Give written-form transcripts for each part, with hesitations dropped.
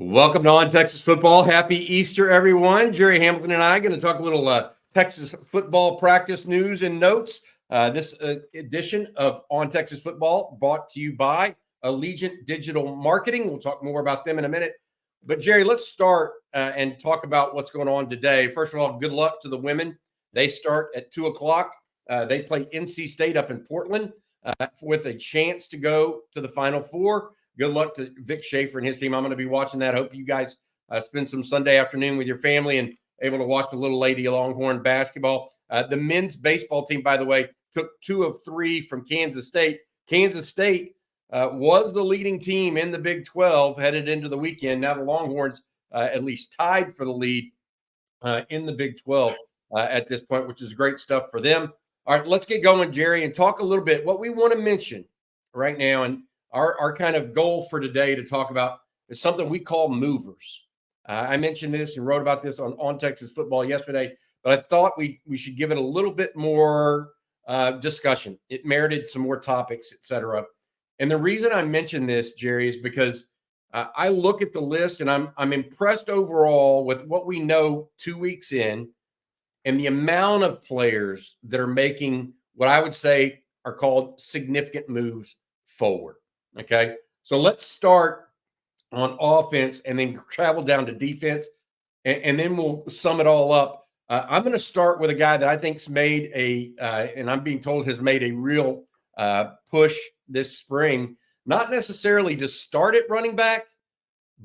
Welcome to On Texas Football. Happy Easter, everyone. Gerry Hamilton and I are going to talk a little Texas football practice news and notes. This edition of On Texas Football brought to you by Allegiant Digital Marketing. We'll talk more about them in a minute. But, Gerry, let's start and talk about what's going on today. First of all, good luck to the women. They start at 2 o'clock. They play NC State up in Portland with a chance to go to the Final Four. Good luck to Vic Schaefer and his team. I'm going to be watching that. Hope you guys spend some Sunday afternoon with your family and able to watch the little lady Longhorn basketball. The men's baseball team, by the way, took 2 of 3 from Kansas State. Kansas State was the leading team in the Big 12 headed into the weekend. Now the Longhorns at least tied for the lead in the Big 12 at this point, which is great stuff for them. All right, let's get going, Gerry, and talk a little bit. What we want to mention right now, and our kind of goal for today to talk about is something we call movers. I mentioned this and wrote about this on Texas Football yesterday, but I thought we should give it a little bit more discussion. It merited some more topics, et cetera. And the reason I mention this, Gerry, is because I look at the list and I'm impressed overall with what we know 2 weeks in and the amount of players that are making what I would say are called significant moves forward. Okay, so let's start on offense and then travel down to defense, and then we'll sum it all up. I'm going to start with a guy that I think's made and I'm being told has made a real push this spring, not necessarily to start at running back,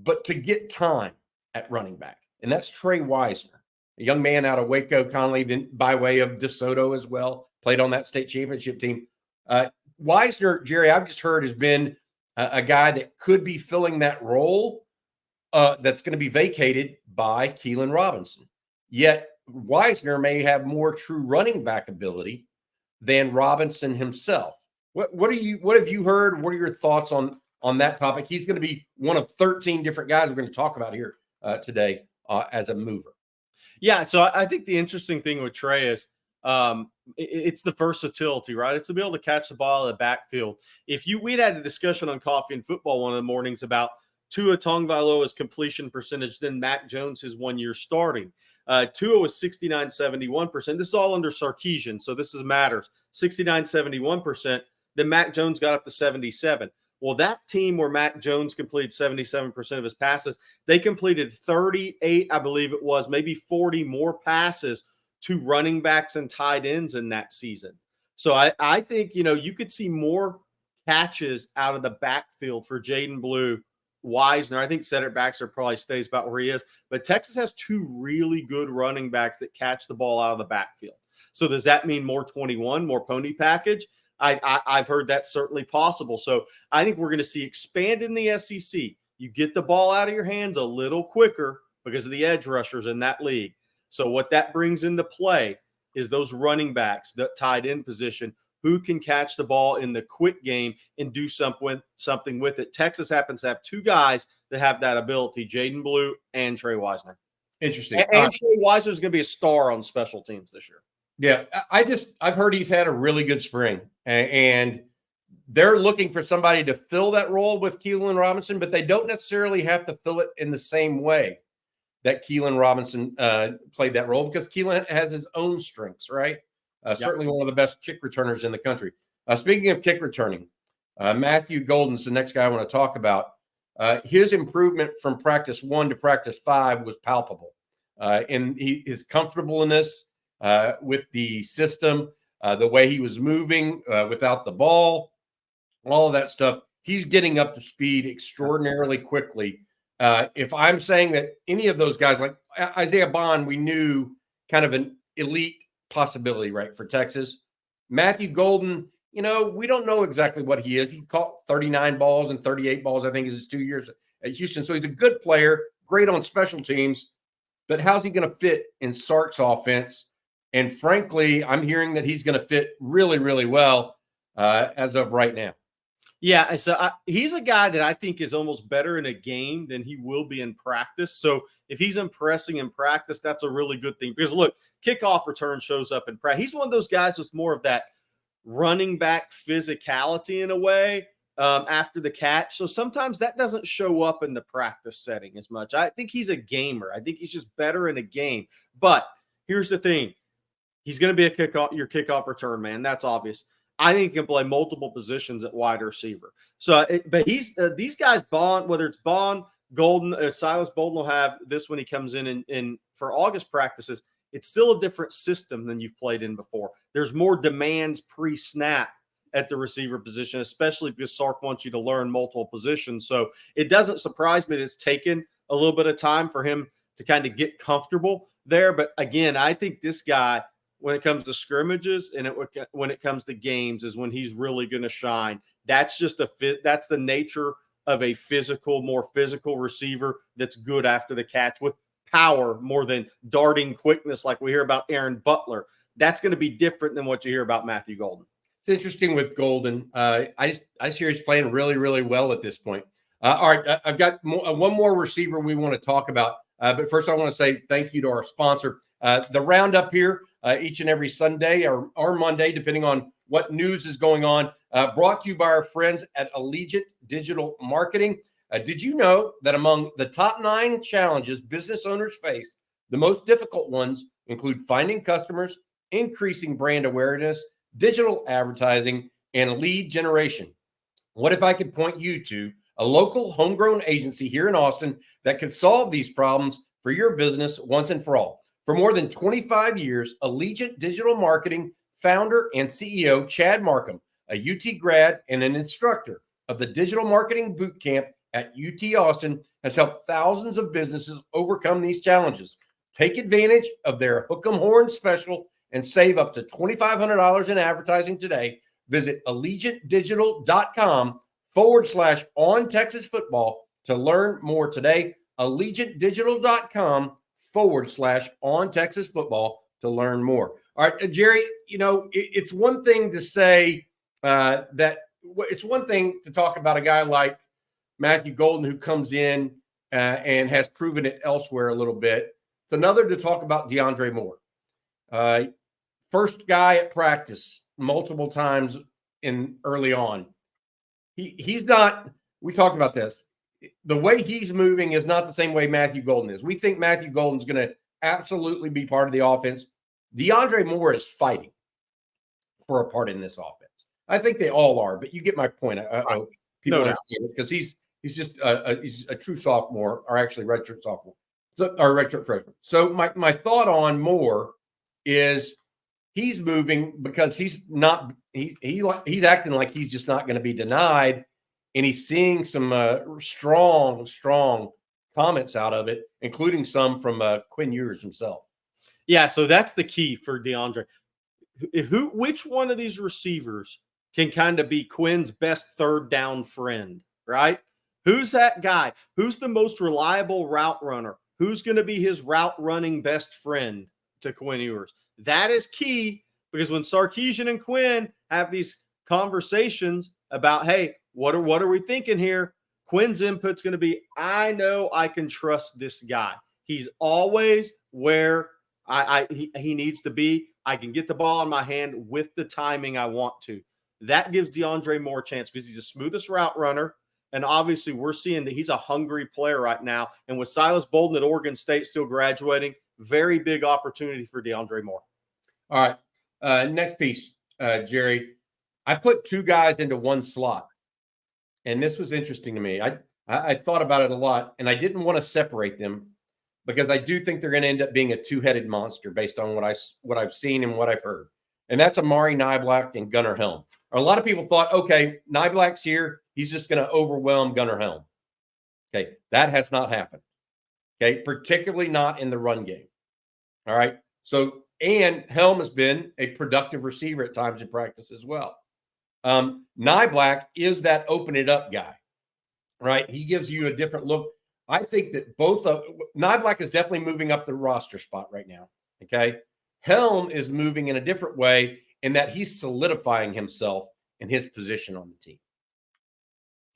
but to get time at running back, and that's Trey Wisner, a young man out of Waco, Conley, then by way of DeSoto as well, played on that state championship team. Wisner, Gerry, I've just heard has been a guy that could be filling that role that's going to be vacated by Keelan Robinson. Yet Wisner may have more true running back ability than Robinson himself. What have you heard? What are your thoughts on that topic? He's going to be one of 13 different guys we're going to talk about here today as a mover. Yeah, so I think the interesting thing with Trey is it's the versatility, right? It's to be able to catch the ball in the backfield. We'd had a discussion on Coffee and Football one of the mornings about Tua Tagovailoa's completion percentage, then Mac Jones his 1 year starting. Tua was 69-71%. This is all under Sarkisian, so this matters. 69-71%. Then Mac Jones got up to 77. Well, that team where Mac Jones completed 77% of his passes, they completed 38, I believe it was, maybe 40 more passes to running backs and tight ends in that season. So I think, you could see more catches out of the backfield for Jaden Blue, Wisner. I think Cedric Baxter probably stays about where he is. But Texas has 2 really good running backs that catch the ball out of the backfield. So does that mean more 21, more pony package? I've heard that's certainly possible. So I think we're going to see expand in the SEC. You get the ball out of your hands a little quicker because of the edge rushers in that league. So what that brings into play is those running backs, that tight end position, who can catch the ball in the quick game and do something with it. Texas happens to have 2 guys that have that ability, Jaden Blue and Trey Wisner. Interesting. And Trey Wisner is going to be a star on special teams this year. Yeah, I've heard he's had a really good spring, and they're looking for somebody to fill that role with Keelan Robinson, but they don't necessarily have to fill it in the same way that Keelan Robinson played that role, because Keelan has his own strengths, right? Certainly one of the best kick returners in the country. Speaking of kick returning, Matthew Golden's the next guy I want to talk about. His improvement from practice 1 to practice 5 was palpable. And his comfortableness with the system, the way he was moving without the ball, all of that stuff, he's getting up to speed extraordinarily quickly. If I'm saying that any of those guys, like Isaiah Bond, we knew kind of an elite possibility, right, for Texas. Matthew Golden, we don't know exactly what he is. He caught 39 balls and 38 balls, I think, is his 2 years at Houston. So he's a good player, great on special teams. But how's he going to fit in Sark's offense? And frankly, I'm hearing that he's going to fit really, really well as of right now. Yeah, so he's a guy that I think is almost better in a game than he will be in practice. So if he's impressing in practice, that's a really good thing. Because, look, kickoff return shows up in practice. He's one of those guys with more of that running back physicality in a way, after the catch. So sometimes that doesn't show up in the practice setting as much. I think he's a gamer. I think he's just better in a game. But here's the thing. He's going to be your kickoff return man. That's obvious. I think he can play multiple positions at wide receiver. So, but these guys, Bond, whether it's Bond, Golden, Silas Bolden will have this when he comes in for August practices. It's still a different system than you've played in before. There's more demands pre-snap at the receiver position, especially because Sark wants you to learn multiple positions. So it doesn't surprise me that it's taken a little bit of time for him to kind of get comfortable there. But again, I think this guy, when it comes to scrimmages and when it comes to games, is when he's really going to shine. That's just that's the nature of a more physical receiver that's good after the catch with power more than darting quickness like we hear about Aaron Butler. That's going to be different than what you hear about Matthew Golden. It's interesting with Golden. I just hear he's playing really, really well at this point. All right, I've got one more receiver we want to talk about. But first, I want to say thank you to our sponsor. The Roundup here each and every Sunday or Monday, depending on what news is going on, brought to you by our friends at Allegiant Digital Marketing. Did you know that among the top 9 challenges business owners face, the most difficult ones include finding customers, increasing brand awareness, digital advertising, and lead generation? What if I could point you to a local homegrown agency here in Austin that could solve these problems for your business once and for all? For more than 25 years, Allegiant Digital Marketing founder and CEO Chad Markham, a UT grad and an instructor of the Digital Marketing Bootcamp at UT Austin, has helped thousands of businesses overcome these challenges. Take advantage of their Hook 'em Horn special and save up to $2,500 in advertising today. Visit allegiantdigital.com/ontexasfootball to learn more today. allegiantdigital.com/ontexasfootball to learn more. All right, Jerry, it's one thing to say it's one thing to talk about a guy like Matthew Golden who comes in and has proven it elsewhere a little bit. It's another to talk about DeAndre Moore. First guy at practice multiple times early on. He's not, we talked about this. The way he's moving is not the same way Matthew Golden is. We think Matthew Golden's going to absolutely be part of the offense. DeAndre Moore is fighting for a part in this offense. I think they all are, but you get my point. People understand it because he's just he's a true sophomore, or actually redshirt sophomore, or redshirt freshman. So my thought on Moore is he's moving because he's acting like he's just not going to be denied, and he's seeing some strong comments out of it, including some from Quinn Ewers himself. Yeah, so that's the key for DeAndre. Which one of these receivers can kind of be Quinn's best third down friend, right? Who's that guy? Who's the most reliable route runner? Who's going to be his route running best friend to Quinn Ewers? That is key, because when Sarkisian and Quinn have these conversations about, hey, what are we thinking here? Quinn's input's going to be, I know I can trust this guy. He's always where he needs to be. I can get the ball in my hand with the timing I want to. That gives DeAndre Moore a chance because he's the smoothest route runner. And obviously we're seeing that he's a hungry player right now. And with Silas Bolden at Oregon State still graduating, very big opportunity for DeAndre Moore. All right. Next piece, Jerry. I put 2 guys into one slot. And this was interesting to me. I thought about it a lot, and I didn't want to separate them because I do think they're going to end up being a 2-headed monster based on what I've seen and what I've heard. And that's Amari Niblack and Gunnar Helm. A lot of people thought, okay, Niblack's here. He's just going to overwhelm Gunnar Helm. Okay, that has not happened. Okay, particularly not in the run game. All right. So, and Helm has been a productive receiver at times in practice as well. Niblack is that open it up guy, right? He gives you a different look. I think that Niblack is definitely moving up the roster spot right now. Okay. Helm is moving in a different way in that he's solidifying himself in his position on the team.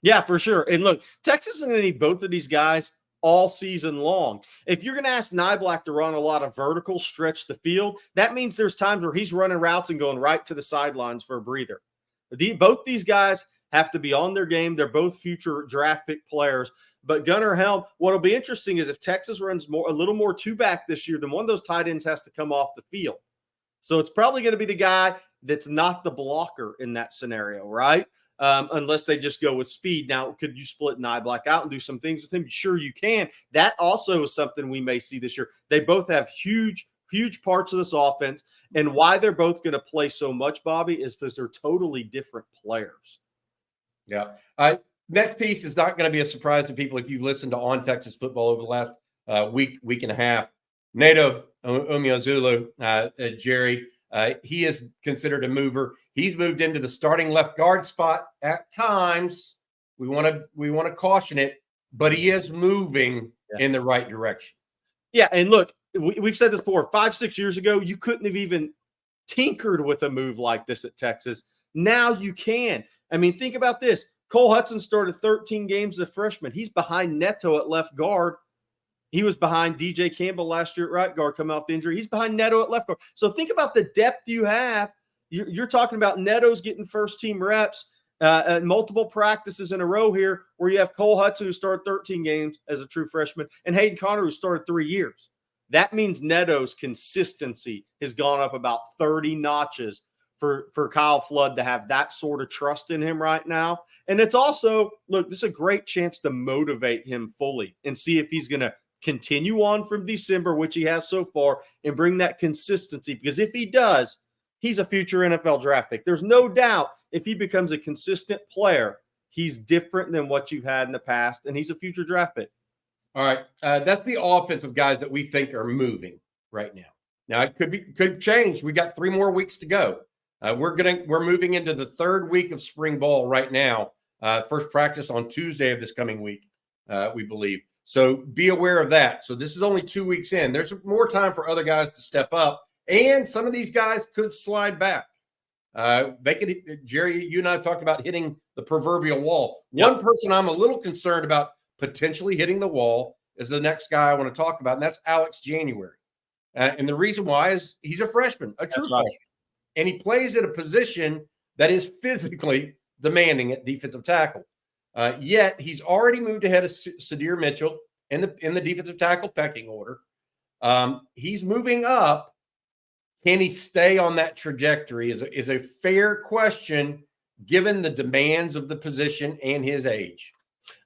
Yeah, for sure. And look, Texas is going to need both of these guys all season long. If you're going to ask Niblack to run a lot of vertical, stretch the field, that means there's times where he's running routes and going right to the sidelines for a breather. Both these guys have to be on their game. They're both future draft pick players. But Gunnar Helm, what'll be interesting is if Texas runs a little more two-back this year, then one of those tight ends has to come off the field. So it's probably going to be the guy that's not the blocker in that scenario, right? Unless they just go with speed. Now, could you split an eye black out and do some things with him? Sure, you can. That also is something we may see this year. They both have huge parts of this offense. And why they're both going to play so much, Bobby, is because they're totally different players. Yeah. Next piece is not going to be a surprise to people if you've listened to On Texas Football over the last week and a half. Nato Umeozulu, Jerry, he is considered a mover. He's moved into the starting left guard spot at times. We want to caution it, but he is moving in the right direction. Yeah, and look, we've said this before. 5-6 years ago, you couldn't have even tinkered with a move like this at Texas. Now you can. I mean, think about this. Cole Hudson started 13 games as a freshman. He's behind Neto at left guard. He was behind DJ Campbell last year at right guard coming off the injury. He's behind Neto at left guard. So think about the depth you have. You're talking about Neto's getting first-team reps at multiple practices in a row here where you have Cole Hudson, who started 13 games as a true freshman, and Hayden Conner, who started 3 years. That means Neto's consistency has gone up about 30 notches for Kyle Flood to have that sort of trust in him right now. And it's also, look, this is a great chance to motivate him fully and see if he's going to continue on from December, which he has so far, and bring that consistency. Because if he does, he's a future NFL draft pick. There's no doubt if he becomes a consistent player, he's different than what you've had in the past, and he's a future draft pick. All right. That's the offensive guys that we think are moving right now. Now, it could change. We got 3 more weeks to go. We're moving into the 3rd week of spring ball right now. First practice on Tuesday of this coming week, we believe. So be aware of that. So this is only 2 weeks in. There's more time for other guys to step up, and some of these guys could slide back. They could. Jerry, you and I talked about hitting the proverbial wall. Yep. One person I'm a little concerned about potentially hitting the wall is the next guy I want to talk about, and that's Alex January. And the reason why is he's a freshman, a true freshman. And he plays at a position that is physically demanding at defensive tackle. Yet he's already moved ahead of Sadir Mitchell in the defensive tackle pecking order. He's moving up. Can he stay on that trajectory is a fair question given the demands of the position and his age.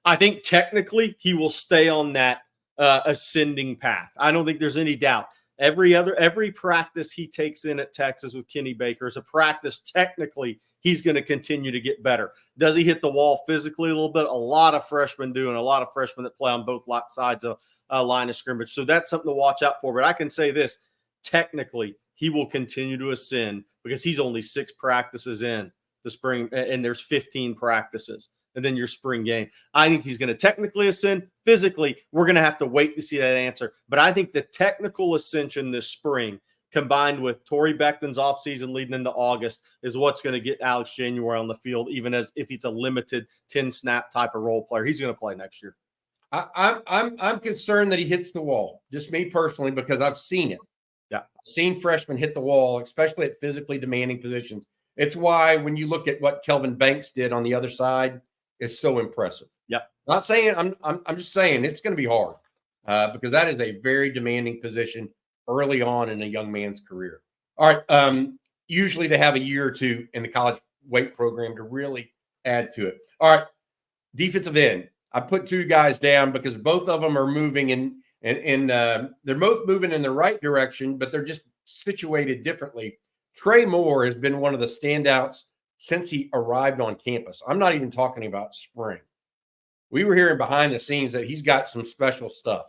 I think technically he will stay on that ascending path. I don't think there's any doubt. Every practice he takes in at Texas with Kenny Baker is a practice. Technically, he's going to continue to get better. Does he hit the wall physically a little bit? A lot of freshmen do, and a lot of freshmen that play on both sides of a line of scrimmage. So that's something to watch out for. But I can say this, technically, he will continue to ascend because he's only 6 practices in the spring, and there's 15 practices. And then your spring game. I think he's going to technically ascend. Physically, we're going to have to wait to see that answer. But I think the technical ascension this spring, combined with Torrey Becton's offseason leading into August, is what's going to get Alex January on the field, even as if he's a limited 10-snap type of role player. He's going to play next year. I'm concerned that he hits the wall, just me personally, because I've seen it. Yeah, I've seen freshmen hit the wall, especially at physically demanding positions. It's why when you look at what Kelvin Banks did on the other side, is so impressive. Yep. Not saying I'm just saying it's going to be hard because that is a very demanding position early on in a young man's career. All right. Usually they have a year or two in the college weight program to really add to it. All right. Defensive end. I put 2 guys down because both of them are moving and they're both moving in the right direction, but they're just situated differently. Trey Moore has been one of the standouts since he arrived on campus. I'm not even talking about spring. We were hearing behind the scenes that he's got some special stuff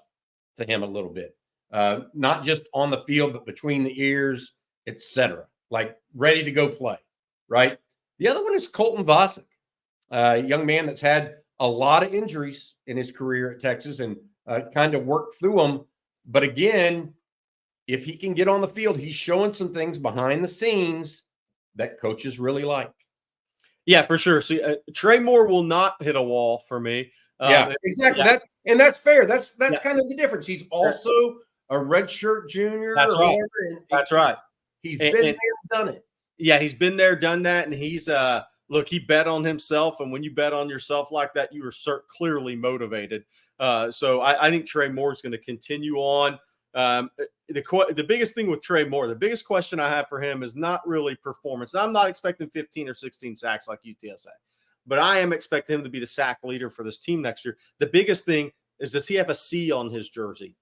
to him a little bit, not just on the field, but between the ears, etc. Like ready to go play, right? The other one is Colton Vasek, a young man that's had a lot of injuries in his career at Texas and kind of worked through them. But again, if he can get on the field, he's showing some things behind the scenes that coaches really like. Yeah, for sure. See, Trey Moore will not hit a wall for me. Yeah, exactly. Yeah. That's fair. That's yeah. kind of the difference. He's also a redshirt junior. That's right. That's right. He's been there, done it. Yeah, he's been there, done that, and he's look, he bet on himself, and when you bet on yourself like that, you are clearly motivated. So I think Trey Moore is going to continue on. The biggest thing with Trey Moore, the biggest question I have for him is not really performance. Now, I'm not expecting 15 or 16 sacks like UTSA, but I am expecting him to be the sack leader for this team next year. The biggest thing is, does he have a C on his jersey?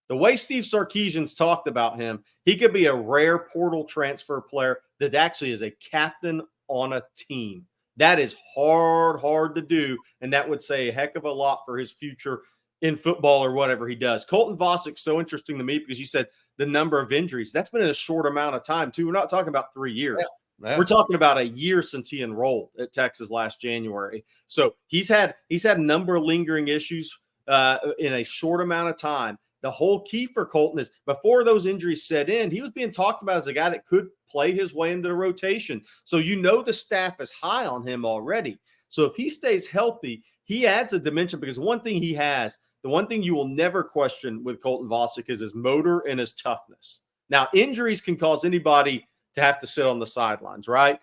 The way Steve Sarkisian's talked about him, he could be a rare portal transfer player that actually is a captain on a team. That is hard to do, and that would say a heck of a lot for his future in football or whatever he does. Colton Vossick's so interesting to me because you said the number of injuries. That's been in a short amount of time, too. We're not talking about 3 years. Yeah. We're talking about a year since he enrolled at Texas last January. So he's had a number of lingering issues in a short amount of time. The whole key for Colton is before those injuries set in, he was being talked about as a guy that could play his way into the rotation. So the staff is high on him already. So if he stays healthy, he adds a dimension because one thing he has, the one thing you will never question with Colton Vossick is his motor and his toughness. Now, injuries can cause anybody to have to sit on the sidelines, right?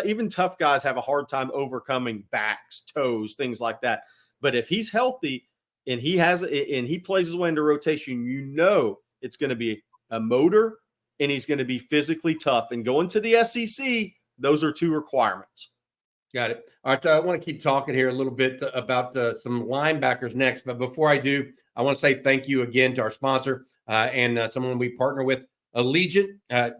Even tough guys have a hard time overcoming backs, toes, things like that. But if he's healthy, and he plays his way into rotation, it's going to be a motor and he's going to be physically tough. And going to the SEC, those are 2 requirements. Got it. All right. I want to keep talking here a little bit about some linebackers next. But before I do, I want to say thank you again to our sponsor and someone we partner with, Allegiant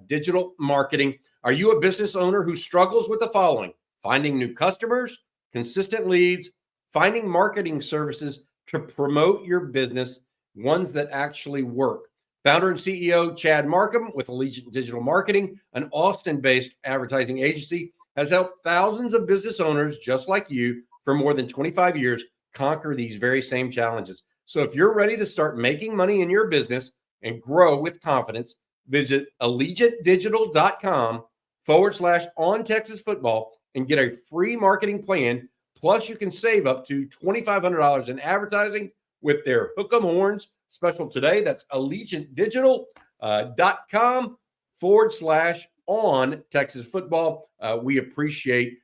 Digital Marketing. Are you a business owner who struggles with the following? Finding new customers, consistent leads, finding marketing services to promote your business, ones that actually work. Founder and CEO Chad Markham with Allegiant Digital Marketing, an Austin-based advertising agency, has helped thousands of business owners just like you for more than 25 years conquer these very same challenges. So if you're ready to start making money in your business and grow with confidence, visit allegiantdigital.com/ontexasfootball and get a free marketing plan. Plus, you can save up to $2,500 in advertising with their Hook 'em Horns special today. That's allegiantdigital.com/on-Texas-football. We appreciate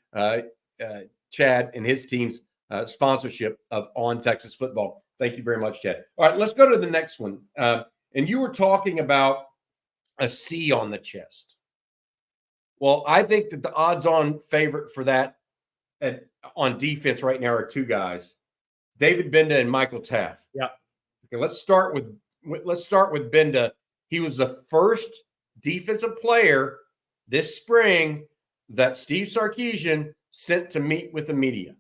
Chad and his team's sponsorship of On Texas Football. Thank you very much, Chad. All right, let's go to the next one. And you were talking about a C on the chest. Well, I think that the odds-on favorite for that on defense right now are 2 guys, David Benda and Michael Taft. Yeah. Okay, let's start with Benda. He was the first defensive player this spring that Steve Sarkisian sent to meet with the media.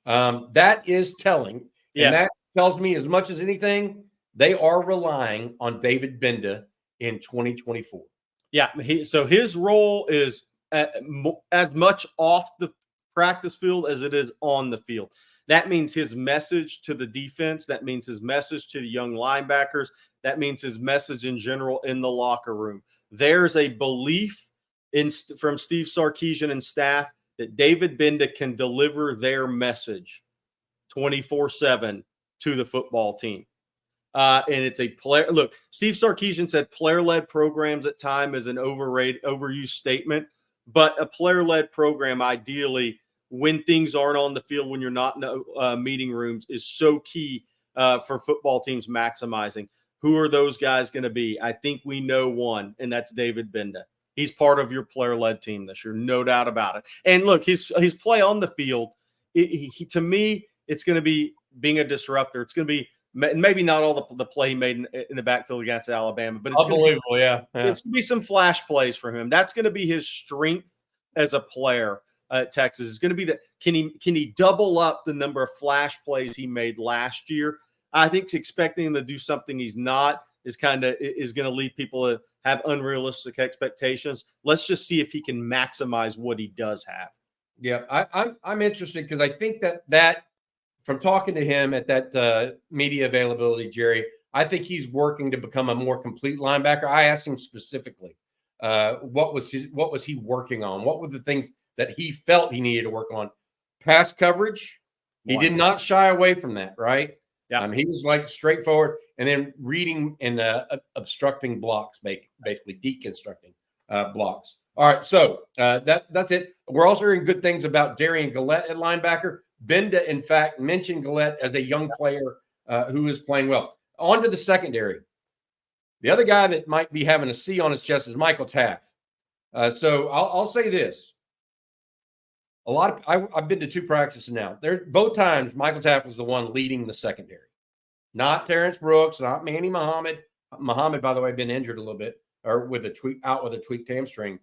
That is telling. Yes. And that tells me as much as anything, they are relying on David Benda in 2024. Yeah. So his role is as much off the practice field as it is on the field. That means his message to the defense. That means his message to the young linebackers. That means his message in general in the locker room. There's a belief from Steve Sarkisian and staff that David Benda can deliver their message 24/7 to the football team. And it's a player. Look, Steve Sarkisian said player-led programs at time is an overused statement, but a player-led program, ideally, when things aren't on the field, when you're not in the meeting rooms, is so key for football teams maximizing. Who are those guys going to be? I think we know one, and that's David Benda. He's part of your player-led team this year, no doubt about it. And look, his play on the field, to me, it's going to be being a disruptor. It's going to be maybe not all the play he made in the backfield against Alabama, but it's unbelievable. Yeah. It's going to be some flash plays from him. That's going to be his strength as a player at Texas. It's going to be that can he double up the number of flash plays he made last year? I think expecting him to do something he's not is going to lead people to have unrealistic expectations. Let's just see if he can maximize what he does have. Yeah, I'm interested because I think that from talking to him at that media availability, Jerry, I think he's working to become a more complete linebacker. I asked him specifically, what was he working on? What were the things that he felt he needed to work on? Pass coverage. He did not shy away from that, right? Yeah. He was like straightforward, and then reading and obstructing blocks, basically deconstructing blocks. All right, so that's it. We're also hearing good things about Darian Gillette at linebacker. Benda, in fact, mentioned Gillette as a young player who is playing well. On to the secondary. The other guy that might be having a C on his chest is Michael Taft. So I'll say this. I've been to 2 practices now. Both times Michael Taft was the one leading the secondary. Not Terrence Brooks, not Manny Muhammad. Muhammad, by the way, been injured a little bit or with a tweaked hamstring.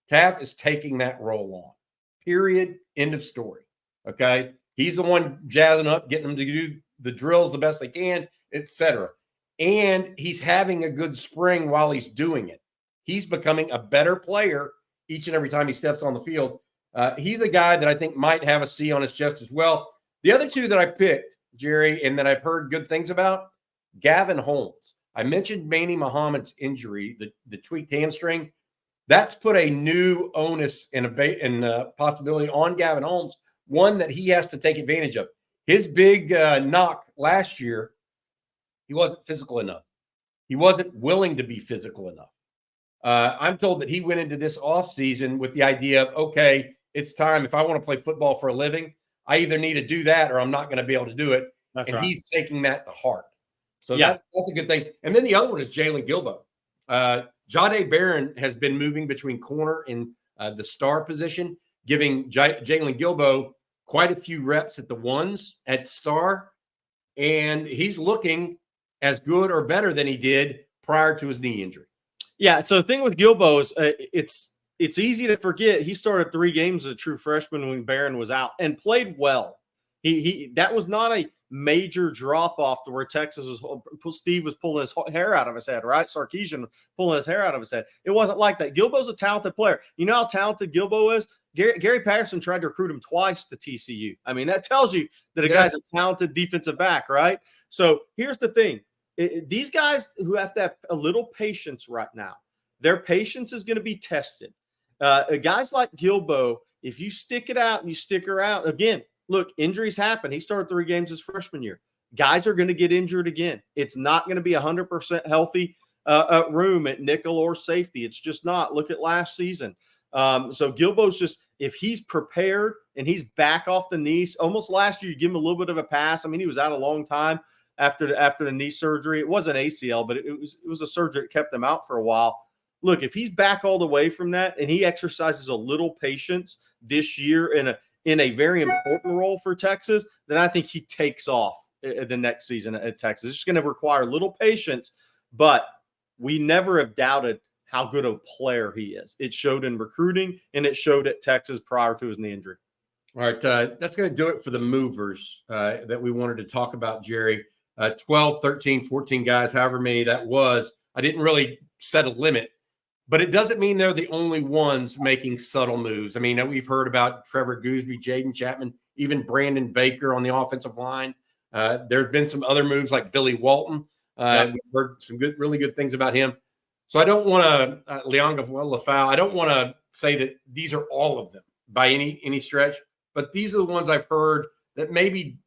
Taft is taking that role on. Period. End of story. Okay. He's the one jazzing up, getting them to do the drills the best they can, etc. And he's having a good spring while he's doing it. He's becoming a better player each and every time he steps on the field. He's a guy that I think might have a C on his chest as well. The other 2 that I picked, Jerry, and that I've heard good things about, Gavin Holmes. I mentioned Manny Muhammad's injury, the tweaked hamstring. That's put a new onus and a possibility on Gavin Holmes, one that he has to take advantage of. His big knock last year, he wasn't physical enough. He wasn't willing to be physical enough. I'm told that he went into this offseason with the idea of, okay, it's time. If I want to play football for a living, I either need to do that or I'm not going to be able to do it. That's and right. He's taking that to heart. So that's a good thing. And then the other one is Jalen Gilbo. Jeudy Barron has been moving between corner and the star position, giving Jalen Gilbo quite a few reps at the ones at star. And he's looking as good or better than he did prior to his knee injury. Yeah. So the thing with Gilbo is it's easy to forget he started 3 games as a true freshman when Barron was out and played well. He that was not a major drop off to where Steve was pulling his hair out of his head, right? Sarkisian pulling his hair out of his head. It wasn't like that. Gilbo's a talented player. You know how talented Gilbo is? Gary Patterson tried to recruit him twice to TCU. I mean, that tells you that a guy's a talented defensive back, right? So here's the thing. These guys who have to have a little patience right now, their patience is going to be tested. Guys like Gilbo, if you stick it out and you stick her out, again, look, injuries happen. He started 3 games his freshman year. Guys are going to get injured again. It's not going to be 100% healthy room at nickel or safety. It's just not. Look at last season. So Gilbo's just, if he's prepared and he's back off the knees, almost last year, you give him a little bit of a pass. I mean, he was out a long time after the knee surgery. It wasn't ACL, but it was a surgery that kept him out for a while. Look, if he's back all the way from that and he exercises a little patience this year in a very important role for Texas, then I think he takes off the next season at Texas. It's just going to require a little patience, but we never have doubted how good a player he is. It showed in recruiting and it showed at Texas prior to his knee injury. All right, that's going to do it for the movers that we wanted to talk about, Jerry. 12, 13, 14 guys, however many that was. I didn't really set a limit, but it doesn't mean they're the only ones making subtle moves. I mean, we've heard about Trevor Gooseby, Jaden Chapman, even Brandon Baker on the offensive line. There have been some other moves like Billy Walton. We've heard some really good things about him. So I don't want to, Leonga Lafau, I don't want to say that these are all of them by any stretch, but these are the ones I've heard that maybe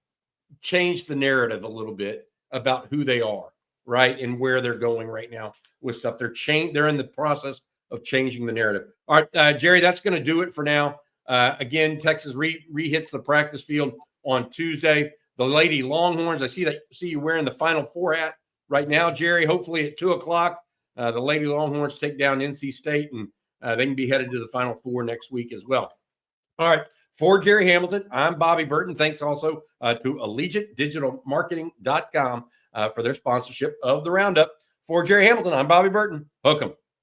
change the narrative a little bit about who they are, right, and where they're going right now with stuff. They're in the process of changing the narrative. All right, Jerry, that's going to do it for now. Again, Texas re-hits the practice field on Tuesday. The Lady Longhorns, I see you wearing the Final Four hat right now, Jerry. Hopefully at 2:00, the Lady Longhorns take down NC State, and they can be headed to the Final Four next week as well. All right. For Gerry Hamilton, I'm Bobby Burton. Thanks also to Allegiant Digital Marketing.com for their sponsorship of the Roundup. For Gerry Hamilton, I'm Bobby Burton. Hook 'em.